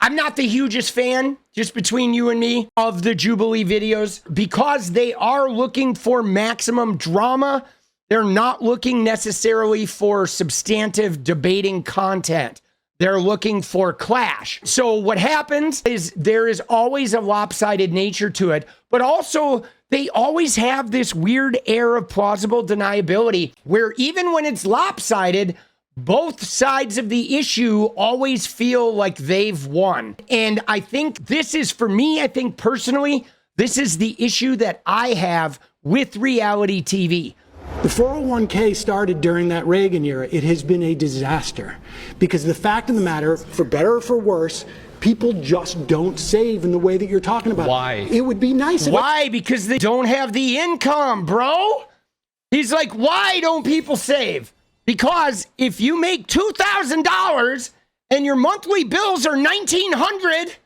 I'm not the hugest fan, just between you and me, of the Jubilee videos because they are looking for maximum drama. They're not looking necessarily for substantive debating content. They're looking for clash. So what happens is there is always a lopsided nature to it, but also they always have this weird air of plausible deniability where even when it's lopsided, both sides of the issue always feel like they've won. And I think this is, for me, I think personally, this is the issue that I have with reality TV. The 401k started during that Reagan era. It has been a disaster because the fact of the matter, for better or for worse, people just don't save in the way that you're talking about. Why? It would be nice. Why? Because they don't have the income, bro. He's like, why don't people save? Because if you make $2,000 and your monthly bills are $1,900,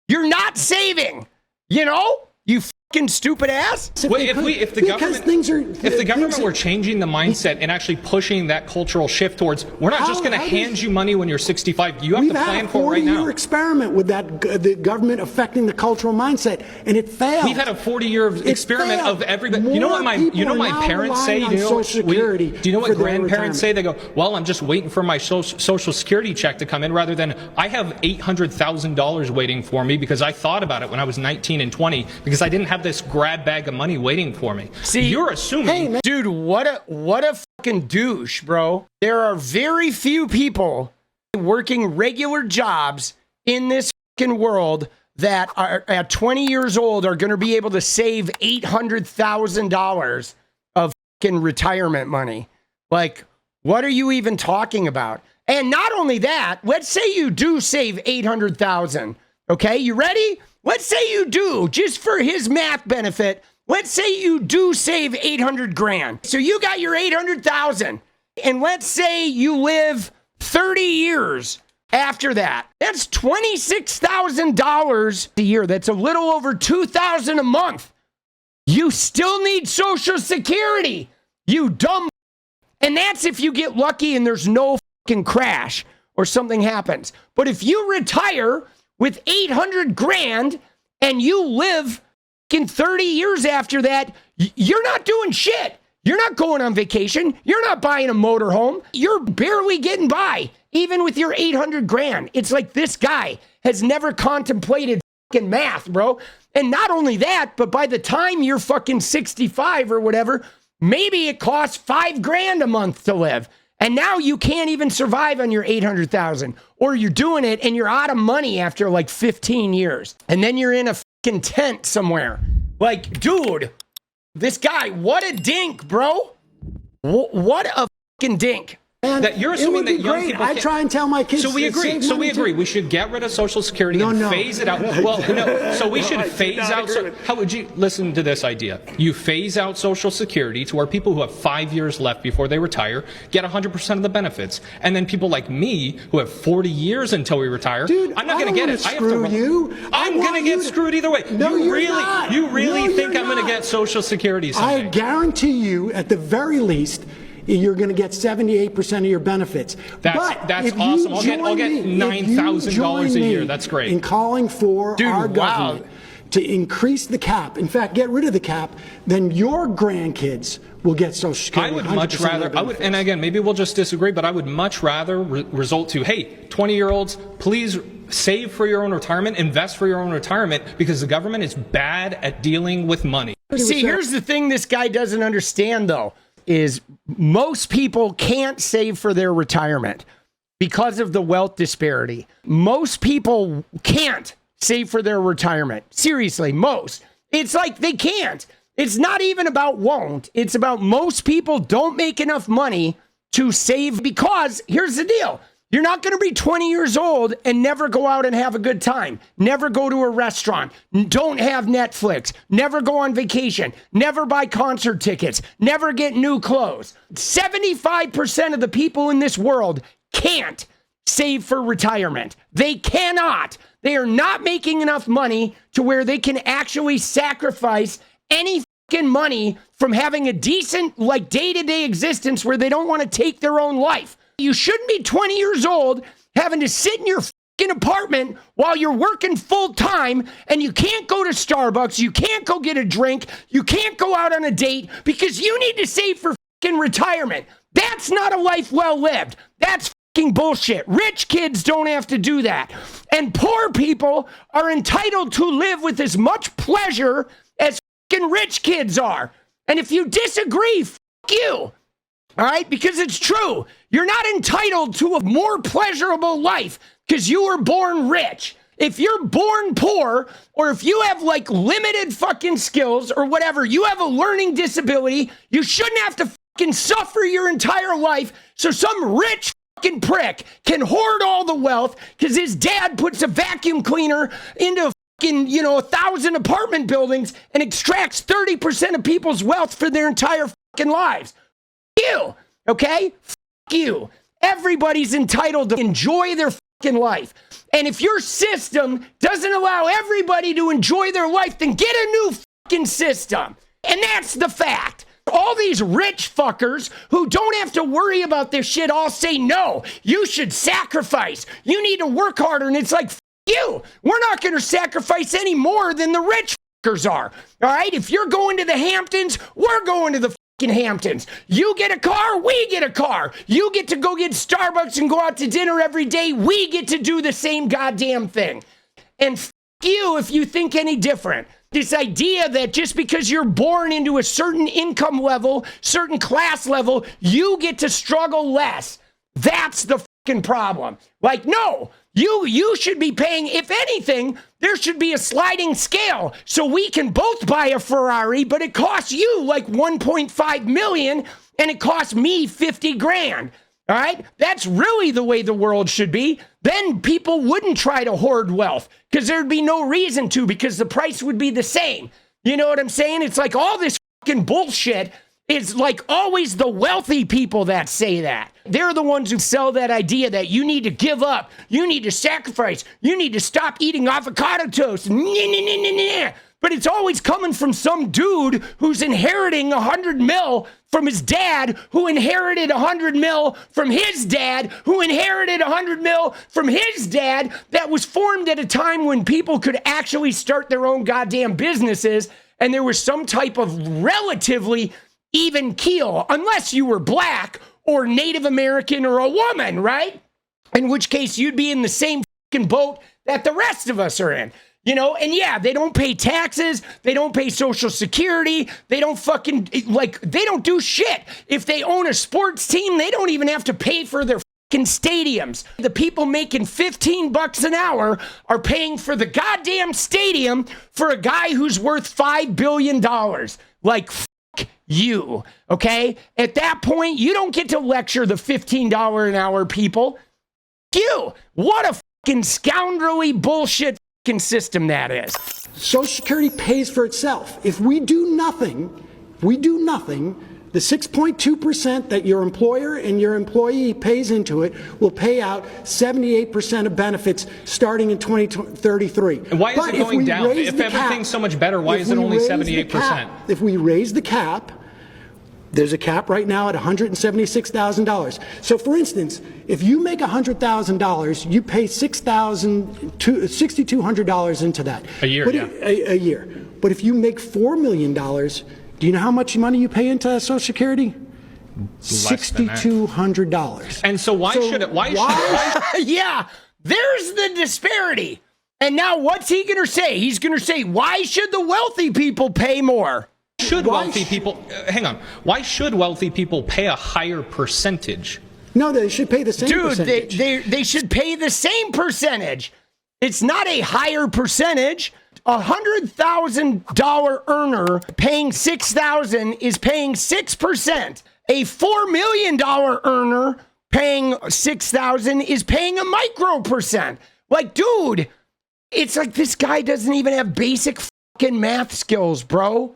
you're not saving. You know? You fucking stupid ass. If the government were changing the mindset and actually pushing that cultural shift towards, we're not just going to hand you money when you're 65. You have to plan for it right now. We've had a 40-year experiment with that, the government affecting the cultural mindset, and it failed. We've had a 40-year experiment of everybody. You know what my parents say? Do you know what grandparents say? They go, well, I'm just waiting for my social security check to come in, rather than I have $800,000 waiting for me because I thought about it when I was 19 and 20 because I didn't have this grab bag of money waiting for me. See, you're assuming. Hey, dude, what a fucking douche, bro. There are very few people working regular jobs in this fucking world that are at 20 years old are going to be able to save $800,000 of fucking retirement money. Like, what are you even talking about? And not only that, let's say you do save $800,000. Okay, you ready? Let's say you do, just for his math benefit, let's say you do save 800 grand. So you got your 800,000, and let's say you live 30 years after that. That's $26,000 a year. That's a little over $2,000 a month. You still need Social Security, you dumb. And that's if you get lucky and there's no fucking crash or something happens. But if you retire with 800 grand and you live in 30 years after that, you're not doing shit. You're not going on vacation. You're not buying a motorhome. You're barely getting by, even with your 800 grand. It's like this guy has never contemplated fucking math, bro. And not only that, but by the time you're fucking 65 or whatever, maybe it costs 5 grand a month to live. And now you can't even survive on your 800,000, or you're doing it and you're out of money after like 15 years. And then you're in a fucking tent somewhere. Like, dude, this guy, what a dink, bro. What a fucking dink. And that you're assuming that young people I try and tell my kids. So we agree. So we agree. We should get rid of Social Security and phase it out. Well, no. So we should phase out. How would you listen to this idea? You phase out Social Security to where people who have 5 years left before they retire get 100% of the benefits, and then people like me who have 40 years until we retire. Dude, I'm not going to get it. I'm going to get screwed either way. No, you really think I'm going to get Social Security someday? I guarantee you, at the very least, you're going to get 78% of your benefits. That's awesome. I'll get $9,000 a year. That's great. In calling for our government to increase the cap, in fact, get rid of the cap, then your grandkids will get Social Security. I would much rather, and again, maybe we'll just disagree, but I would much rather result to, hey, 20-year-olds, please save for your own retirement, invest for your own retirement, because the government is bad at dealing with money. See, here's the thing this guy doesn't understand, though, is most people can't save for their retirement because of the wealth disparity. Most people can't save for their retirement. Seriously, most. It's like they can't. It's not even about won't. It's about most people don't make enough money to save, because here's the deal. You're not going to be 20 years old and never go out and have a good time. Never go to a restaurant. Don't have Netflix. Never go on vacation. Never buy concert tickets. Never get new clothes. 75% of the people in this world can't save for retirement. They cannot. They are not making enough money to where they can actually sacrifice any fucking money from having a decent, like, day-to-day existence where they don't want to take their own life. You shouldn't be 20 years old having to sit in your fucking apartment while you're working full time, and you can't go to Starbucks, you can't go get a drink, you can't go out on a date because you need to save for fucking retirement. That's not a life well lived. That's fucking bullshit. Rich kids don't have to do that. And poor people are entitled to live with as much pleasure as fucking rich kids are. And if you disagree, fuck you. All right? Because it's true. You're not entitled to a more pleasurable life because you were born rich. If you're born poor, or if you have like limited fucking skills or whatever, you have a learning disability, you shouldn't have to fucking suffer your entire life so some rich fucking prick can hoard all the wealth because his dad puts a vacuum cleaner into fucking, 1,000 apartment buildings and extracts 30% of people's wealth for their entire fucking lives. You, okay? Fuck you. Everybody's entitled to enjoy their fucking life. And if your system doesn't allow everybody to enjoy their life, then get a new fucking system. And that's the fact. All these rich fuckers who don't have to worry about this shit all say, no, you should sacrifice. You need to work harder. And it's like, you. We're not going to sacrifice any more than the rich fuckers are. All right? If you're going to the Hamptons, we're going to the fucking Hamptons. You get a car, we get a car. You get to go get Starbucks and go out to dinner every day. We get to do the same goddamn thing. And fuck you if you think any different. This idea that just because you're born into a certain income level, certain class level, you get to struggle less. That's the fucking problem. Like, no, you should be paying, if anything, there should be a sliding scale so we can both buy a Ferrari, but it costs you like 1.5 million and it costs me 50 grand. All right? That's really the way the world should be. Then people wouldn't try to hoard wealth because there'd be no reason to, because the price would be the same. You know what I'm saying? It's like all this fucking bullshit is like always the wealthy people that say that. They're the ones who sell that idea that you need to give up, you need to sacrifice, you need to stop eating avocado toast. But it's always coming from some dude who's inheriting 100 mil from his dad, who inherited 100 mil from his dad, who inherited 100 mil from his dad, that was formed at a time when people could actually start their own goddamn businesses, and there was some type of relatively even keel, unless you were black or Native American or a woman, right? In which case you'd be in the same fucking boat that the rest of us are in. And yeah, they don't pay taxes, they don't pay Social Security, they don't fucking, they don't do shit. If they own a sports team, they don't even have to pay for their fucking stadiums. The people making $15 an hour are paying for the goddamn stadium for a guy who's worth $5 billion. Like, fuck you, okay? At that point, you don't get to lecture the $15 an hour people. Fuck you. What a fucking scoundrelly bullshit system that is. Social Security pays for itself. If we do nothing, the 6.2% that your employer and your employee pays into it will pay out 78% of benefits starting in 2033. And why is it going down? If everything's so much better, why is it only 78%? If we raise the cap, there's a cap right now at $176,000. So, for instance, if you make $100,000, you pay $6,200 into that. A year, a year. But if you make $4 million, do you know how much money you pay into Social Security? $6,200. And so why should it? Yeah, there's the disparity. And now what's he going to say? He's going to say, why should the wealthy people pay more? Why should wealthy people pay a higher percentage? No, they should pay the same percentage. They should pay the same percentage. It's not a higher percentage. A $100,000 earner paying $6,000 is paying 6%. A $4 million earner paying $6,000 is paying a micro percent. Like, dude, it's like this guy doesn't even have basic fucking math skills, bro.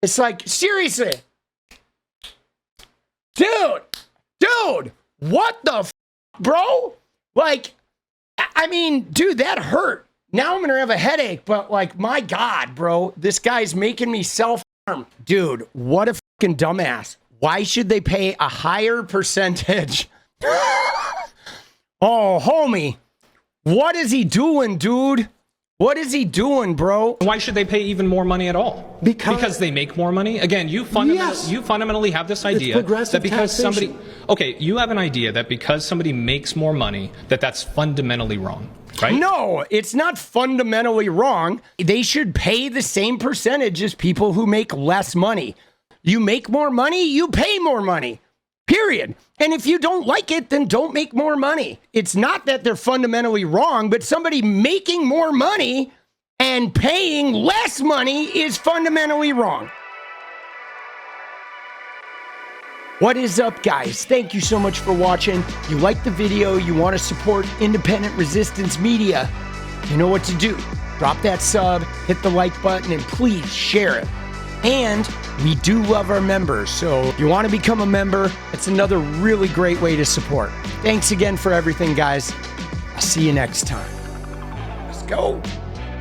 It's like, seriously. Dude, what the bro? Like, I mean, dude, that hurt. Now I'm going to have a headache, but like, my God, bro, this guy's making me self-harm. Dude, what a fucking dumbass. Why should they pay a higher percentage? Oh, homie, What is he doing, dude? What is he doing, bro? Why should they pay even more money at all? Because they make more money? Again, you fundamentally have this idea that because somebody... Okay, you have an idea that because somebody makes more money, that's fundamentally wrong, right? No, it's not fundamentally wrong. They should pay the same percentage as people who make less money. You make more money, you pay more money. Period. And if you don't like it, then don't make more money. It's not that they're fundamentally wrong, but somebody making more money and paying less money is fundamentally wrong. What is up, guys? Thank you so much for watching. You like the video, you want to support independent resistance media, you know what to do. Drop that sub, hit the like button, and please share it. And we do love our members, so if you want to become a member, it's another really great way to support. Thanks again for everything, guys. I'll see you next time. Let's go.